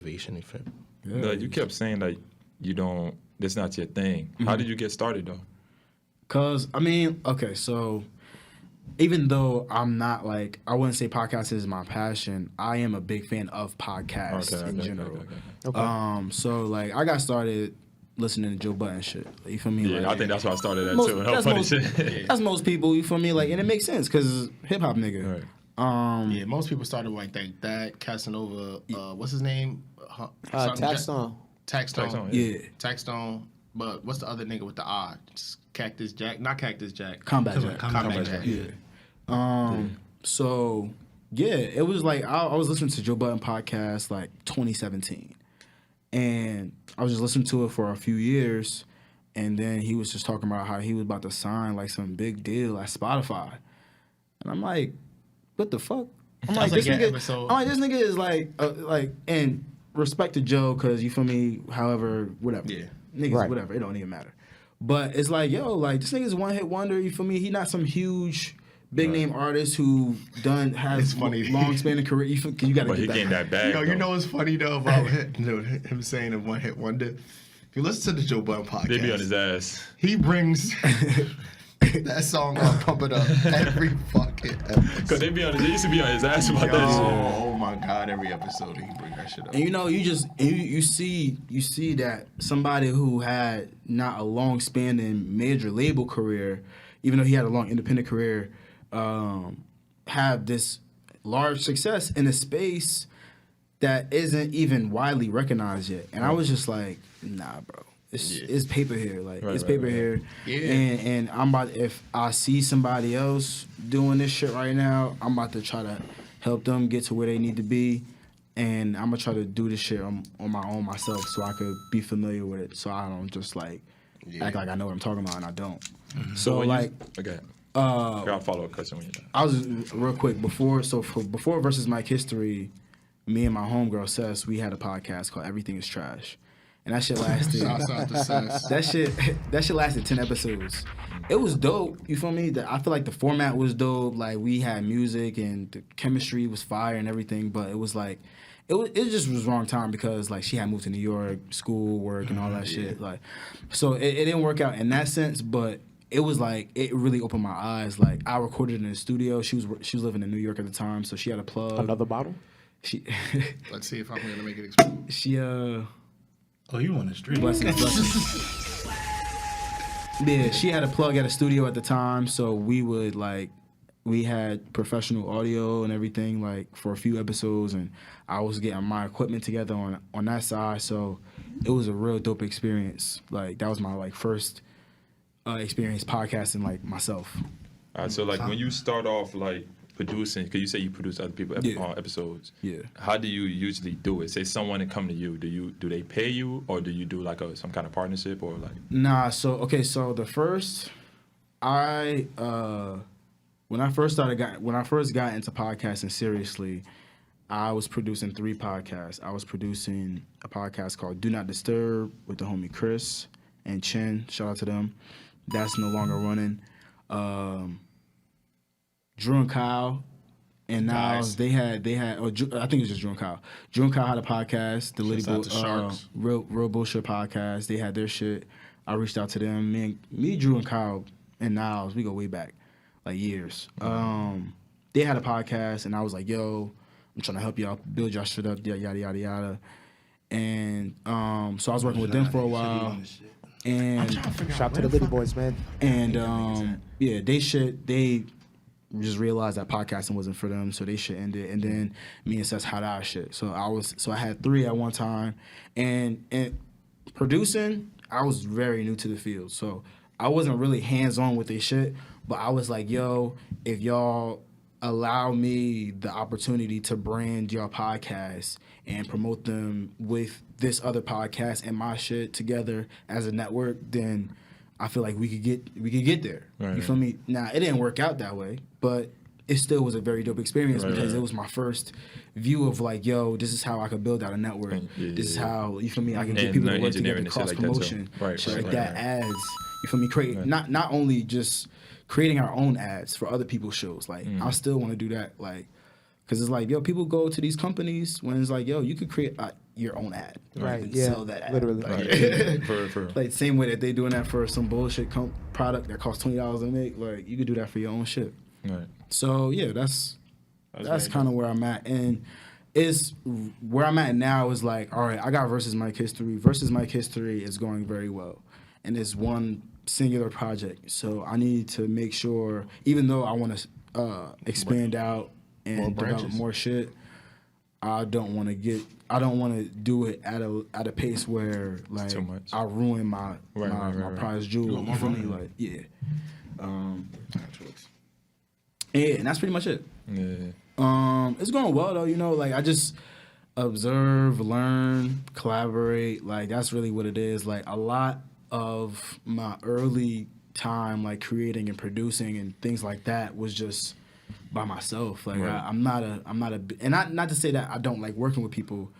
motivation, you feel me? Yeah. Like, you kept saying like you don't. That's not your thing. How did you get started though? Cause I mean, okay, so even though I'm not like, I wouldn't say podcasting is my passion, I am a big fan of podcasts in general. Okay. So like I got started listening to Joe Budden shit. You feel me? Yeah, like, I think that's why I started that most, too. that's, Funny most, shit. that's most people. You feel me? Like, and it makes sense because hip hop nigga. Right. Yeah, most people started like that Casanova, what's his name? Taxstone. Taxstone. Yeah. Taxstone. But what's the other nigga with the R? Cactus Jack? Not Cactus Jack. Combat Jack. Combat Jack. Yeah. So yeah, it was like I was listening to Joe Budden podcast like 2017, and I was just listening to it for a few years, and then he was just talking about how he was about to sign like some big deal at Spotify, and I'm like, what the fuck? I'm like, this nigga is like, and respect to Joe, because you feel me. However, whatever. Yeah. Niggas, Right. whatever. It don't even matter. But it's like, yo, like this nigga's one hit wonder. You feel me? He not some huge big name artist who has It's funny. long spanning career. You got to But get he that. getting that bag. Yo, though. you know what's funny though about him saying a one hit wonder? If you listen to the Joe Budden podcast, They be on his ass. he brings that song up, Pump It Up, every fucking episode. Cause they used to be on his ass about that shit. Oh my god, every episode he bring that shit up. And you know, you see that somebody who had not a long spanning major label career, even though he had a long independent career, have this large success in a space that isn't even widely recognized yet. And I was just like, nah, bro. It's paper here, like it's paper here, and I'm about, if I see somebody else doing this shit right now, I'm about to try to help them get to where they need to be, and I'm gonna try to do this shit on my own myself, so I could be familiar with it, so I don't just like act like I know what I'm talking about and I don't. So like, okay, got a follow up question when you're done. I was real quick before versus Mike history, me and my homegirl Sess, we had a podcast called Everything Is Trash. And that shit lasted. Shouts out to Sess. that shit lasted 10 episodes. It was dope. You feel me? I feel like the format was dope. Like we had music and the chemistry was fire and everything. But it was like, it just was wrong time because like she had moved to New York, school, work, and all that shit. Like, so it didn't work out in that sense. But it was like it really opened my eyes. Like I recorded in the studio. She was living in New York at the time, so she had a plug. Another bottle? She Let's see if I'm gonna make it explode. she Oh, you on the street? Blessings. Yeah, she had a plug at a studio at the time, so we had professional audio and everything like for a few episodes, and I was getting my equipment together on that side, so it was a real dope experience. Like that was my like first experience podcasting like myself. All right, so like when you start off like producing, because you say you produce other people episodes. Yeah. How do you usually do it? Say someone and come to you. Do they pay you, or do you do like some kind of partnership, or like? Nah. So the first when I first got into podcasting seriously, I was producing 3 podcasts. I was producing a podcast called Do Not Disturb with the homie Chris and Chin. Shout out to them. That's no longer running. Drew and Kyle, and now Nice. they had. I think it was just Drew and Kyle. Drew and Kyle had a podcast, the Liddy Shouts out to Sharks. Real Bullshit podcast. They had their shit. I reached out to them. Me, Drew and Kyle, and Niles, we go way back, like years. They had a podcast, and I was like, yo, I'm trying to help y'all build y'all shit up, yada yada yada. And so I was working with them for a while. And Shout out to the Liddy boys, man. and they just realized that podcasting wasn't for them, so they shit ended. And then me and Seth had our shit. So I had 3 at one time, and producing, I was very new to the field, so I wasn't really hands on with this shit. But I was like, yo, if y'all allow me the opportunity to brand your podcast and promote them with this other podcast and my shit together as a network, then I feel like we could get there. Right, You feel me? Now it didn't work out that way, but it still was a very dope experience because it was my first view of like, yo, this is how I could build out a network. This is how, you feel me, I can get people to work together, cross promotion, shit like that, ads. You feel me? Create not only just creating our own ads for other people's shows. Like I still want to do that. Like, because it's like, yo, people go to these companies when it's like, yo, you could create. your own ad. Right, And yeah, sell that ad. literally. Like, For like same way that they doing that for some bullshit product that costs $20 to make. Like you could do that for your own shit. right. So yeah, that's very kind of where I'm at, and it's where I'm at now is like, all right, I got versus Mike History. Versus Mike History is going very well, and it's one singular project. So I need to make sure, even though I want to expand out and develop more shit, I don't want to do it at a pace where like too much. I ruin my Right. prize jewel. You feel me? Like yeah. Yeah, and that's pretty much it. Yeah. It's going well though, you know, like I just observe, learn, collaborate, like that's really what it is. Like a lot of my early time like creating and producing and things like that was just by myself. Like Right. I'm not a and not to say that I don't like working with people.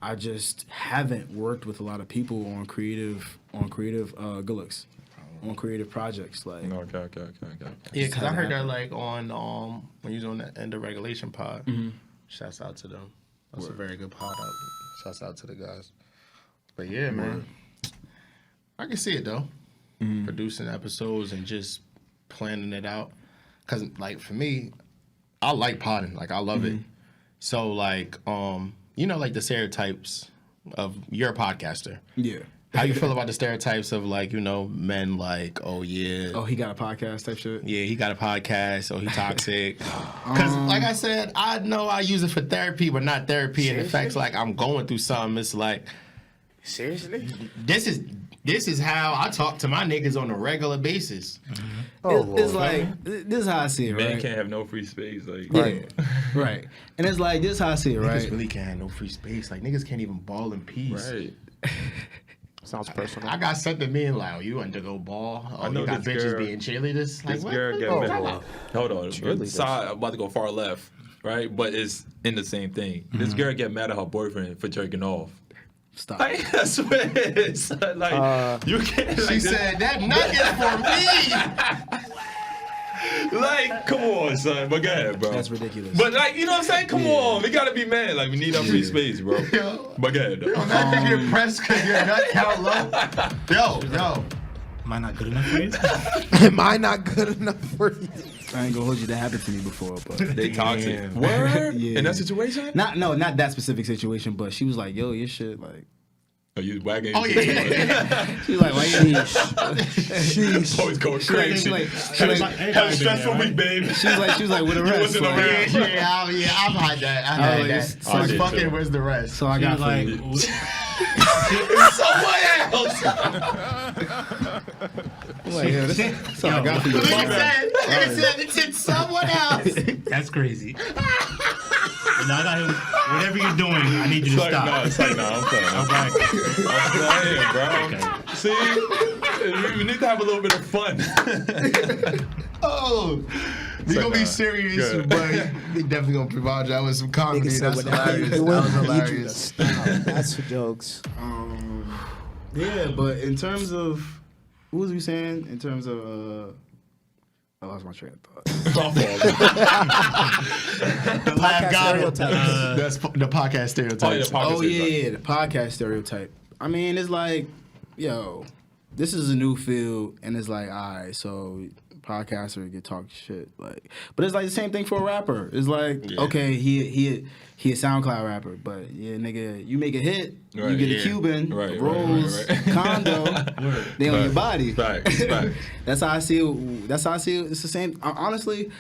I just haven't worked with a lot of people on creative good looks. On creative projects, like Okay. Yeah, because I heard that like on when you was on the End of Regulation pod. Mm-hmm. Shouts out to them. That's a very good pod. Shouts out to the guys. But yeah, man, I can see it though. Mm-hmm. Producing episodes and just planning it out. Cause like for me, I like podding. Like I love Mm-hmm. it. So like you know like the stereotypes of you're a podcaster. yeah. How you feel about the stereotypes of like, you know, men like, oh yeah. Oh, he got a podcast type shit. Yeah, he got a podcast, or he toxic. Because, like I said, I know I use it for therapy, but not therapy. And the facts, like, I'm going through something. It's like, Seriously? this is how I talk to my niggas on a regular basis. It's like this is how I see it, Man right? can't have no free space. Like, Right, right. And it's like this is how I see it, Niggas right? really can't have no free space. Like, niggas can't even ball in peace. right. Sounds personal. I got something being like, oh, you went to go ball? Oh, know you got this bitches girl- being cheerleaders? Like, This what? girl get mad. Hold on. Cheerleaders. Side, I'm about to go far left, right? But it's in the same thing. This girl get mad at her boyfriend for jerking off. Stop. Like, I swear, it's like you can't. She said, that nugget for me. Like, come on, son. But go ahead, bro. That's ridiculous. But like, you know what I'm saying? Come on, we gotta be mad. Like, we need our free space, bro. But go ahead, though. I'm not thinking impressed because your nut count low. Yo. Am I not good enough for you? Am I not good enough for you? I ain't gonna hold you. That happened to me before, but They toxic. Damn. Word? Yeah. In that situation? not that specific situation, but she was like, "Yo, your shit like." Are you wagging? Oh, yeah. She was like, "Why you need?" Always going crazy. She like, Have a stressful week, babe. she was like, with a rest. wasn't Like, around. I've had that. I've had like, that. so So I did fucking too. was the rest. so I got like, like, like, yeah, that's all I got for you. Nigga said it's someone else. that's crazy. No, I got him. Whatever you're doing, I need you to It's like, stop. no, it's like, no, I'm playing. I'm playing, bro. See? We need to have a little bit of fun. Oh, we like, gonna be nah, serious, good. but we definitely gonna provide y'all with some comedy. Nigga said That's whatever hilarious. you That was doing, I need you to hilarious. stop. That's for jokes. Yeah, but in terms of what was we saying? In terms of I lost my train of thought. The lab got him. stereotypes. That's the podcast stereotypes. Oh yeah, the podcast stereotype. I mean, it's like, yo, this is a new field, and it's like, all right, so podcaster get talk shit, like, but it's like the same thing for a rapper. It's like, okay, he a SoundCloud rapper, but yeah, nigga, you make a hit, you Right, get yeah. a Cuban, Right, Rolls, right. condo, they on your body. Facts. That's how I see it. That's how I see it. It's the same. Honestly,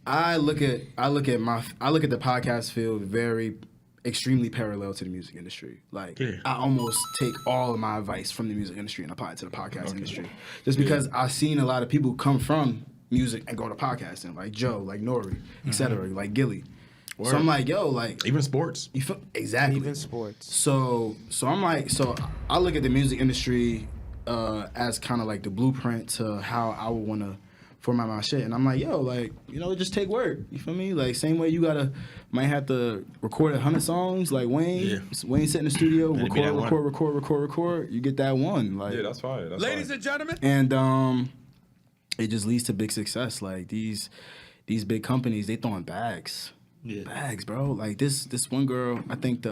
I look at the podcast field very extremely parallel to the music industry. Like I almost take all of my advice from the music industry and apply it to the podcast industry. Just because I've seen a lot of people come from music and go to podcasting, like Joe, like Nori, etc., like Gilly. So I'm like, yo, like Even sports. you feel exactly. Even sports. So I'm like, so I look at the music industry as kind of like the blueprint to how I would want to format my shit. And I'm like, yo, like, you know, just take work. You feel me? Like, same way you might have to record 100 songs like Wayne. Yeah. Wayne sit in the studio, Let it be that one. record. You get that one. Like, Yeah, that's fire. Ladies and gentlemen. and it just leads to big success. Like these big companies, they throwing bags. Yeah. Bags, bro. Like this one girl, I think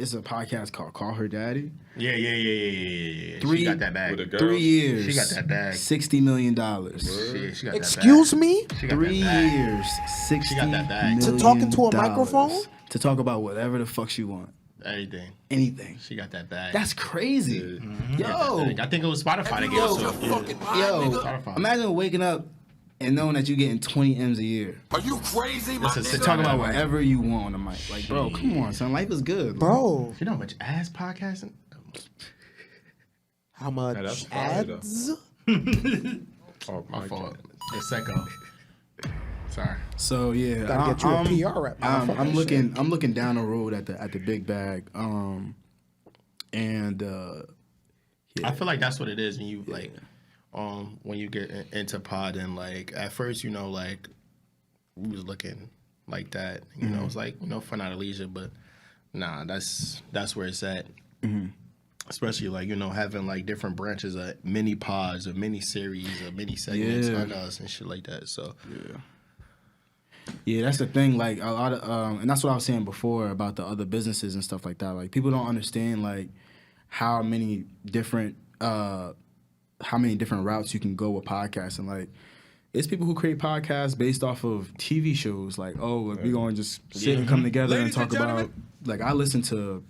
it's a podcast called Call Her Daddy. Yeah. Three- She got that bag. With the girl. 3 years. She got that bag. $60 million. Shit, she got Excuse that me? bag. She got 3 that bag. years, $60 got that bag. million. To talk into a microphone? To talk about whatever the fuck she want. Everything. Anything. She got that bag. That's crazy. Yo. I think it was Spotify that gave it to her. Yo. Spotify. Imagine waking up and knowing that you're getting 20 M's a year. Are you crazy, my That's a nigga? sit Talk down about mic. whatever you want on the mic. Like, bro, come on, son. Life is good. Bro, You know how much ass podcasting? how much that's fire, though. ads? Oh, My fault. The second. Sorry. So yeah, Gotta get you a PR rep. I'm motherfucker. looking. I'm looking down the road at the big bag. I feel like that's what it is when you like, when you get into pod and like at first, you know, like we was looking like that, you know, it's like, you know, fun out of leisure, but nah, that's where it's at. Especially like, you know, having like different branches of mini pods or mini series or mini segments Yeah. on us and shit like that. So Yeah, that's the thing. Like a lot of, and that's what I was saying before about the other businesses and stuff like that. Like people don't understand like how many different routes you can go with podcasting. Like it's people who create podcasts based off of TV shows. Like, oh, like, we're going to just sit and come together Ladies and and talk about. gentlemen. Like I listen to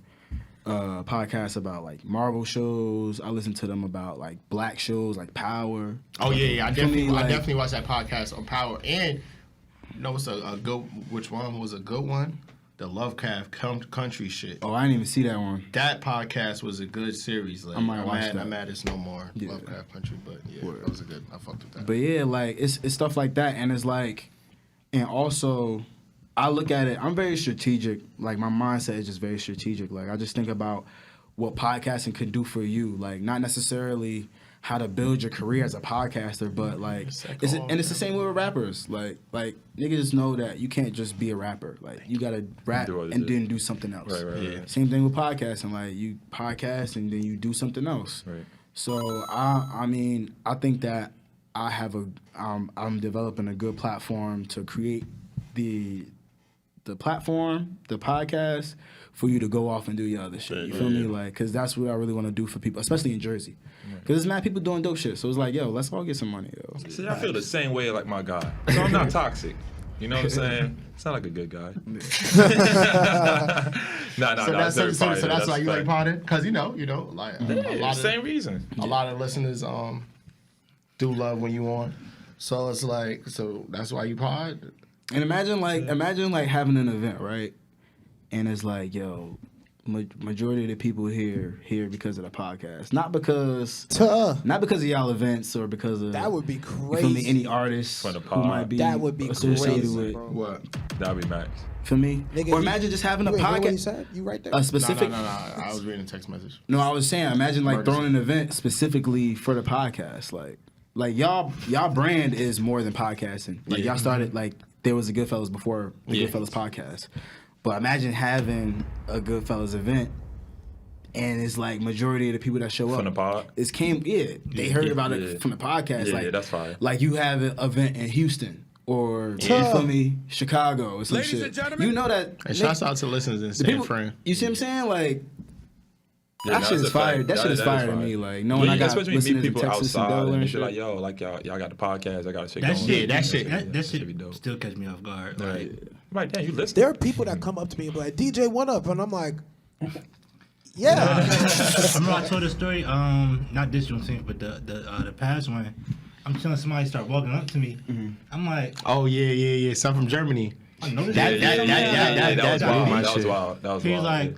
podcasts about like Marvel shows. I listen to them about like black shows like Power. oh yeah, I feel me? definitely Like- I definitely watched that podcast on Power, and you know what's a good, which one was a good one? The Lovecraft Country shit. Oh, I didn't even see that one. That podcast was a good series. Like, I might watch that. I'm mad it's no more Yeah. Lovecraft Country, but yeah, that was a good. I fucked with that. But yeah, like it's stuff like that, and it's like, and also, I look at it. I'm very strategic. Like my mindset is just very strategic. Like I just think about what podcasting could do for you. Like not necessarily how to build your career as a podcaster, but like it's the same way with rappers. Like niggas know that you can't just be a rapper. Like you gotta rap Do other and shit. then do something else. Right. Yeah. Same thing with podcasting. Like you podcast and then you do something else. Right. So I mean I think that I have I'm developing a good platform to create the platform, the podcast, for you to go off and do your other shit. You feel me? Like, because that's what I really want to do for people, especially in Jersey. Because there's mad people doing dope shit. So it's like, yo, let's all get some money, yo. See, I feel the same way like my guy. So I'm not toxic. You know what I'm saying? Sound like a good guy. Nah, So that's, very fire. so that's why you like fire. podding, because you know, like a Yeah, lot of same reason. a lot of listeners do love when you on. So it's like, so that's why you pod. And imagine like having an event, right? And it's like, yo, majority of the people here because of the podcast, not because of y'all events or because of That would be you feel me, crazy. any artists For the who pod. might be That would be associated crazy, with bro. What? That'd be max. for me. Nigga, Or imagine just having a you ain't hear what he podcast, said? You right there? a specific. No. I was reading a text message. No, I was saying, imagine like Emergency. throwing an event specifically for the podcast. Like y'all brand is more than podcasting. Like y'all started like there was a Goodfellas before the Yeah. Goodfellas podcast. But imagine having a Goodfellas event and it's like majority of the people that show up From the pod? they heard about yeah. it from the podcast. Yeah, like, yeah, that's fire. Like you have an event in Houston or you feel me, Chicago or some Ladies shit. and gentlemen. You know that And shouts out to listeners in the San people- Fran. You see what I'm saying? Like Yeah, that no, shit that's is a fire. fact. That shit is That fire to fire. me. Like knowing I got Especially when you listeners meet in people Texas and outside Delaware and and shit shit. like, yo, like y'all got the podcast, I got shit That going. shit, that shit- that should be shit dope. still catch me off guard. Right. Like, Right, damn, you listen. There are people that come up to me and be like, DJ, what up? And I'm like, yeah. I remember I told a story, not this one thing, but the past one. I'm telling somebody start walking up to me. I'm like, Oh yeah. Some from Germany. I know this. That- shit. that- that- that was that- wild. my That was shit. wild. That was He wild. was like,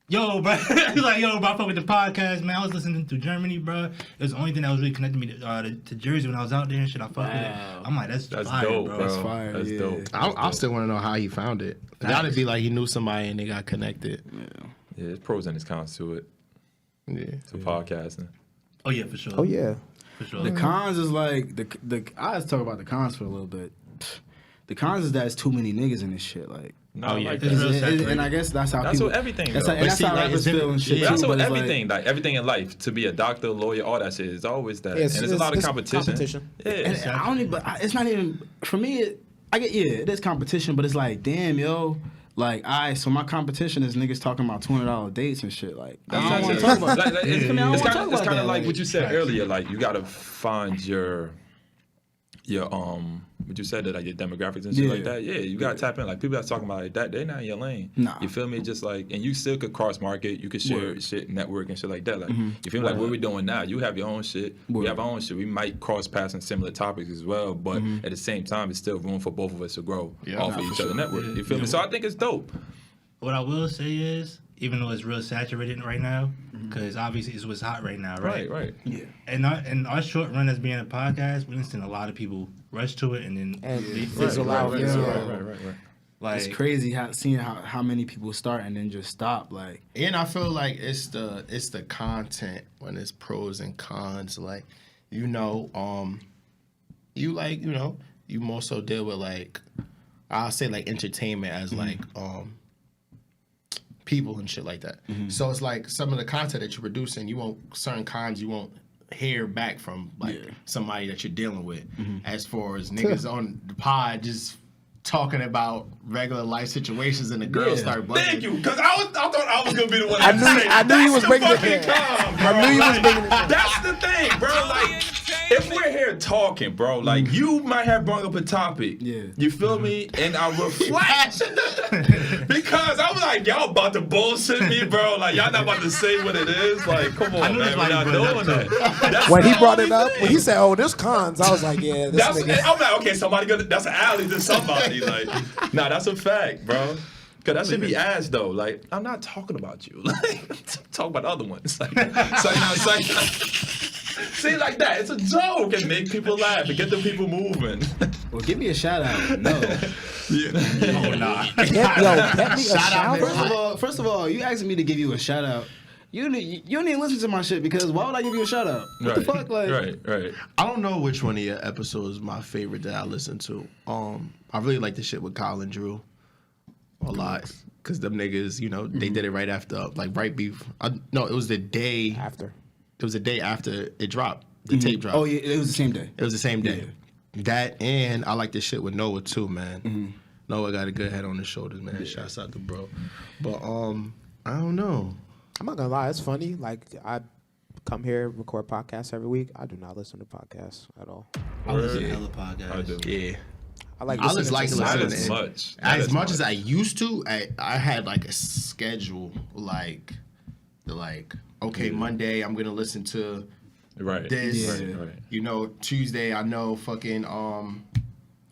yo, bro. He's like, yo, bro, I fuck with the podcast, man. I was listening to Germany, bro. It was the only thing that was really connecting me to Jersey when I was out there and shit. I fuck with it. I'm like, that's That's fire, dope, bro. bro. That's fire, That's yeah. dope. I still want to know how he found it. It gotta be like he knew somebody and they got connected. Yeah, there's pros and there's cons to it. Yeah. To podcasting. Oh yeah, for sure. Oh, yeah. For sure. The cons is like the I just talk about the cons for a little bit. The cons is that it's too many niggas in this shit. Like, No, Oh, yeah. like It's that. real saturated. and I guess that's how That's people. what everything, That's though. how, and But that's see, how like, rappers it's feel and shit different- But that's too. what But it's like- everything, like everything in life, to be a doctor, lawyer, all that shit, is always that. It's- and there's a lot of it's competition. Yeah. And I don't even. It's not even for me. I get it is competition, but it's like, damn, yo, Like, so my competition is niggas talking about $200 dates and shit. Like, I That's don't want it. to talk about Like, that. it's I don't wanna talk kind about of that, like what you said earlier. Like, you gotta find your what you said, that like your demographics and shit like that. Yeah, you gotta tap in. Like, people that's talking about like that, they not in your lane. Nah. You feel me? Just like, and you still could cross market. You could share shit, network and shit like that. Like, you feel me? Like what we're doing now. You have your own shit. We have our own shit. We might cross paths on similar topics as well, but at the same time, it's still room for both of us to grow off of each other network. You feel me? So I think it's dope. What I will say is, even though it's real saturated right now, because obviously it's what's hot right now, right? Right. Yeah. And our short run as being a podcast, we've seen a lot of people rush to it and then they fizzle out. Right. Like, It's crazy seeing how many people start and then just stop. Like, And I feel like it's the content when it's pros and cons. Like, you more so deal with like, I'll say like entertainment as like people and shit like that. So it's like some of the content that you're producing, you won't hear back from like somebody that you're dealing with. As far as niggas on the pod just talking about regular life situations and the girls start bugging. Thank you, because I thought I was gonna be the one. I knew you was bringing it in. I knew you was bringing it in. That's the thing, bro. Like, if we're here talking, bro, like you might have brought up a topic. Yeah. You feel me? And I reflect because I was like, y'all about to bullshit me, bro. Like, y'all not about to say what it is. Like, come on, man, we're not doing that. That's When he the brought only it up, thing. when he said, "Oh, there's cons," I was like, "Yeah, this That's, nigga." I'm like, okay, that's an alley to somebody. Like, nah, that's a fact, bro. Cause that should be asked though. Like, I'm not talking about you. Like, I'm talking about other ones. Like, see, like that. It's a joke and make people laugh and get the people moving. well, give me a shout out. No. Oh nah. Get me a shout out. First of all, you asking me to give you a shout out. You don't even listen to my shit because why would I give you a shout out? What the fuck? Like, Right. I don't know which one of your episodes is my favorite that I listen to. I really like the shit with Kyle and Drew a lot. Cause them niggas, they did it right after, like right before. No, it was the day After. It was the day after it dropped. The tape dropped. Oh yeah, it was the same day. It was the same day. That, and I like this shit with Noah too, man. Noah got a good head on his shoulders, man. Shouts out to bro. But I don't know. I'm not gonna lie, it's funny. Like, I come here, record podcasts every week. I do not listen to podcasts at all. I listen to hella podcasts. I do. Yeah. I just like Not listening as to much. as much as I used to. I had like a schedule, like okay, Monday I'm gonna listen to Right. this. Right. Tuesday I know fucking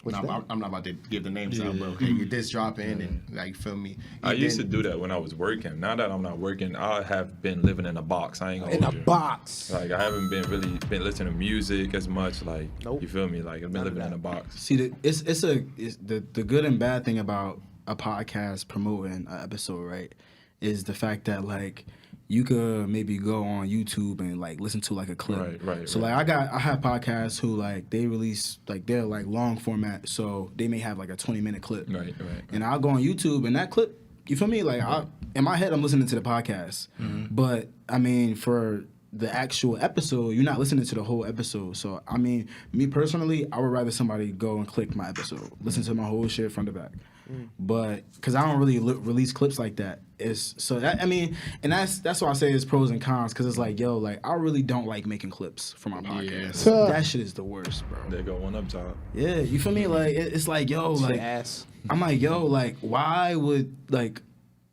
Which I'm not about to give the names out, but okay, get this drop in and like, feel me. I used to do that when I was working. Now that I'm not working, I have been living in a box. I ain't gonna in a hold you. box. Like, I haven't been listening to music as much. Like, Nope. you feel me? Like, I've been living in a box. See, it's the good and bad thing about a podcast promoting an episode, right? Is the fact that like you could maybe go on YouTube and like listen to like a clip. Right. So like I have podcasts who like they release like they're like long format, so they may have like a 20-minute clip. Right. And I'll go on YouTube and that clip, you feel me? Like in my head I'm listening to the podcast, but I mean for the actual episode, you're not listening to the whole episode. So I mean, me personally, I would rather somebody go and click my episode, listen to my whole shit front to back. But because I don't really release clips like that, and that's why I say it's pros and cons. Because it's like, yo, like I really don't like making clips for my podcast. Yeah. That shit is the worst, bro. There go one up top. Yeah, you feel me? Like it's like, yo, Shit like ass. I'm like, yo, like why would like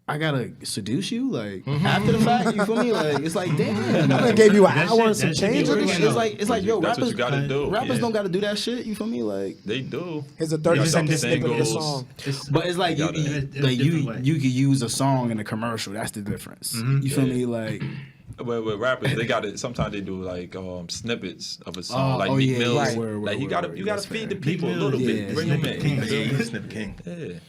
I gotta seduce you like after the fact? You feel me? Like it's like, damn. I done gave you an That hour shit- and some that shit change be of this working shit. It's like, yo, That's what rappers you gotta do. rappers Yeah. don't gotta do that shit. You feel me? Like They do. Here's a You 30-second got snippet of the singles. song. but it's like you It's like different way. you could use a song in a commercial. That's the difference. You feel me? Like With rappers, they got it. Sometimes they do like snippets of a song, like oh, Meek yeah, Mills. right. Like you gotta That's feed fair. the people a Meek little Mills, bit. yeah, Bring them Snippet in. King. Snip King. Yeah.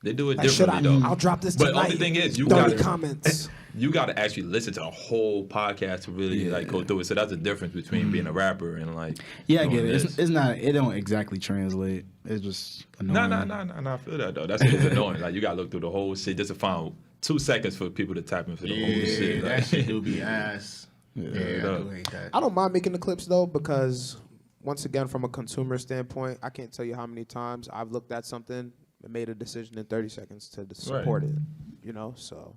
They do it Like, should differently though. I'll drop this But tonight. only thing is, you 30 gotta comments. you gotta actually listen to a whole podcast to really like go through it. So that's the difference between being a rapper and like yeah, I doing get it. this. It's not. It don't exactly translate. It's just annoying. No. I feel that though. That's what's annoying. Like you gotta look through the whole shit just to find 2 seconds for people to tap in for the whole shit. That Like, shit do be ass. Yeah, I yeah. do hate that. I don't mind making the clips though because once again, from a consumer standpoint, I can't tell you how many times I've looked at something made a decision in 30 seconds to support it. You know, so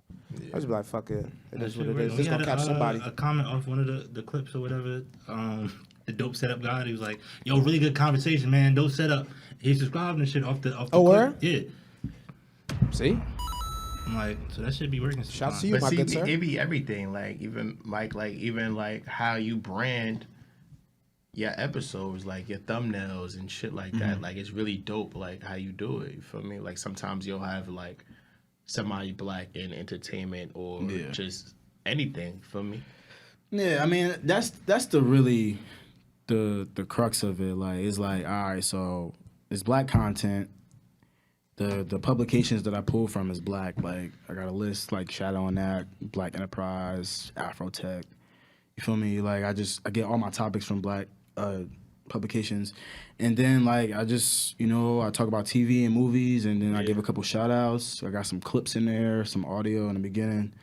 I was like, fuck it. It is what it is. It's gonna catch somebody. A comment off one of the clips or whatever. The dope setup guy. He was like, "Yo, really good conversation, man. Dope setup." He subscribed and shit off the. Oh, word? Yeah. See, I'm like, so that should be working. shouts to you, But my see, good sir. it be everything. Like even like how you brand your episodes, like your thumbnails and shit like that. Like it's really dope. Like how you do it. You feel me? Like sometimes you'll have like semi-black in entertainment or just anything. Feel me? Yeah, I mean that's the really the crux of it. Like it's like, all right, so it's black content. The publications that I pull from is black. Like I got a list like Shadow and That, Black Enterprise, Afrotech. You feel me? Like I get all my topics from black publications, and then like I just I talk about TV and movies, and then I give a couple shout outs. I got some clips in there, some audio in the beginning.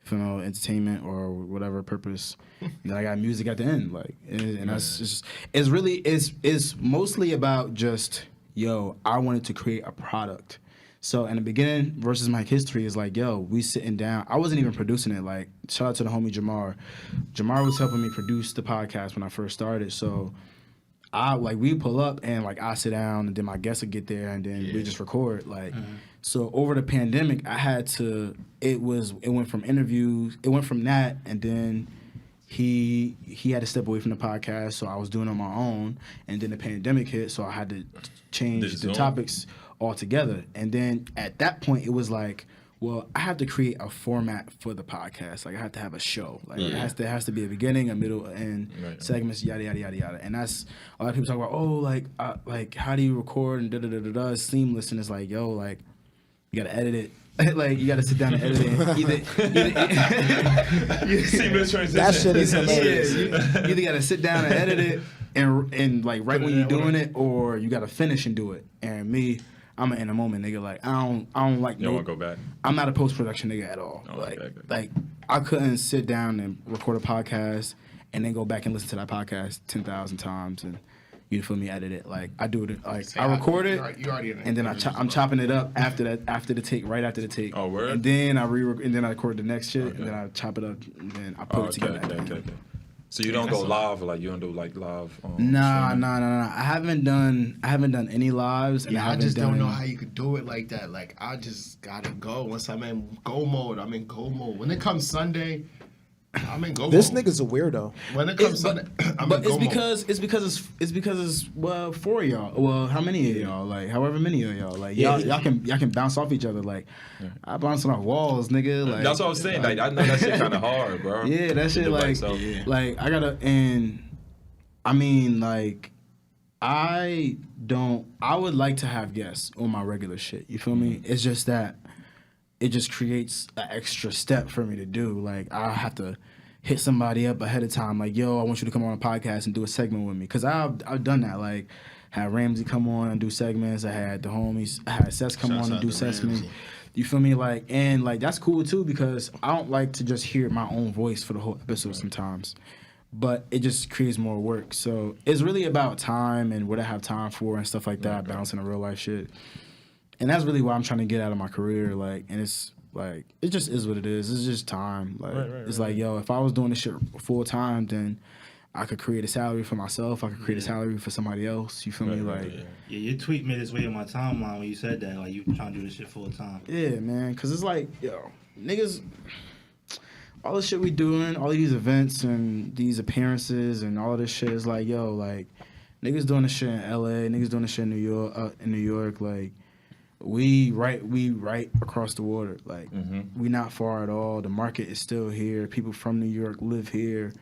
Entertainment or whatever purpose. And then I got music at the end, like, and that's just it's mostly about just I wanted to create a product. So in the beginning, versus my history is like, we sitting down. I wasn't even producing it. Like, shout out to the homie Jamar. Jamar was helping me produce the podcast when I first started. So we pull up and like I sit down and then my guests would get there and then we just record like. So over the pandemic, I had to. It went from interviews. It went from that, and then he had to step away from the podcast. So I was doing it on my own, and then the pandemic hit. So I had to change the topics altogether. And then at that point, it was like, well, I have to create a format for the podcast. Like I have to have a show. Like it has to be a beginning, a middle, and segments, yada yada yada yada. And that's a lot of people talk about. Like how do you record and da da da da da. It's seamless, and it's like like. You gotta edit it. Like you gotta sit down and edit it. Seamless transition. That shit is hilarious. You either gotta sit down and edit it and like right when you're doing it, or you gotta finish and do it. And me, I'm in a moment nigga. Like I don't like. You don't want to go back. I'm not a post production nigga at all. Oh, like okay. like I couldn't sit down and record a podcast and then go back and listen to that podcast 10,000 times and. You feel me? Edit it like I do it. Like I record it, and then I'm chopping it up after the take, right after the take. Oh, word. And then I record the next shit, and then I chop it up, and then I put it together. Okay. So you don't go live, or like you don't do like live. Nah. I haven't done any lives. And I just don't know how you could do it like that. Like I just gotta go. Once I'm in go mode, I'm in go mode. When it comes Sunday. I'm in go This mode. Nigga's a weirdo. When it comes Sunday, I'm in go mode. It's because it's well 4 of y'all. Well, how many of y'all? Like however many of y'all. Like y'all can bounce off each other. Like I bouncing off walls, nigga. Like that's what I was saying. Like I know that shit kind of hard, bro. Yeah, that shit like I gotta and I mean like I would like to have guests on my regular shit. You feel me? It's just that. It just creates an extra step for me to do. Like, I have to hit somebody up ahead of time. Like, yo, I want you to come on a podcast and do a segment with me. Because I've done that. Like, had Ramsey come on and do segments. I had the homies. I had Seth come on and do segments. You feel me? Like, and, like, that's cool, too, because I don't like to just hear my own voice for the whole episode sometimes. But it just creates more work. So, it's really about time and what I have time for and stuff like that, balancing the real life shit. And that's really what I'm trying to get out of my career, like, and it's like it just is what it is. It's just time. Like it's like, yo, if I was doing this shit full time, then I could create a salary for myself. I could create a salary for somebody else. You feel me? Like, yeah, your tweet made its way on my timeline when you said that. Like, you trying to do this shit full time. Yeah, man, because it's like, yo, niggas, all the shit we doing, all these events and these appearances and all of this shit is like, yo, like, niggas doing this shit in LA, niggas doing this shit in New York, like. We right across the water. Like we not far at all. The market is still here. People from New York live here,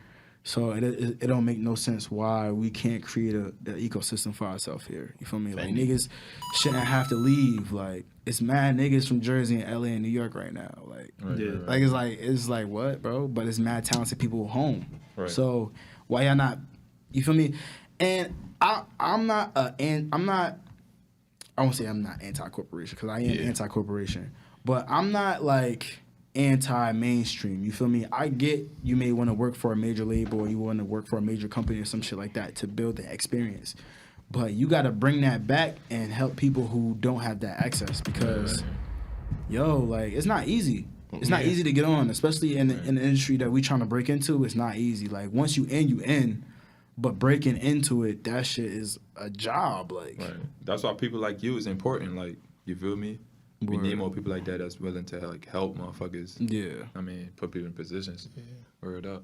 so it don't make no sense why we can't create an ecosystem for ourselves here. You feel me? Like niggas shouldn't have to leave. Like it's mad niggas from Jersey and LA and New York right now. Like like it's like what, bro? But it's mad talented people home. Right. So why y'all not? You feel me? And I'm not. I won't say I'm not anti-corporation because I am anti-corporation, but I'm not like anti-mainstream. You feel me? I get you may want to work for a major label or you want to work for a major company or some shit like that to build the experience, but you got to bring that back and help people who don't have that access because, like, it's not easy. It's not easy to get on, especially in the industry that we trying to break into. It's not easy. Like, once you in, you in. But breaking into it, that shit is a job. Like, that's why people like you is important. Like, you feel me? We need more people like that that's willing to like help motherfuckers. Yeah. I mean, put people in positions. Yeah. Word up.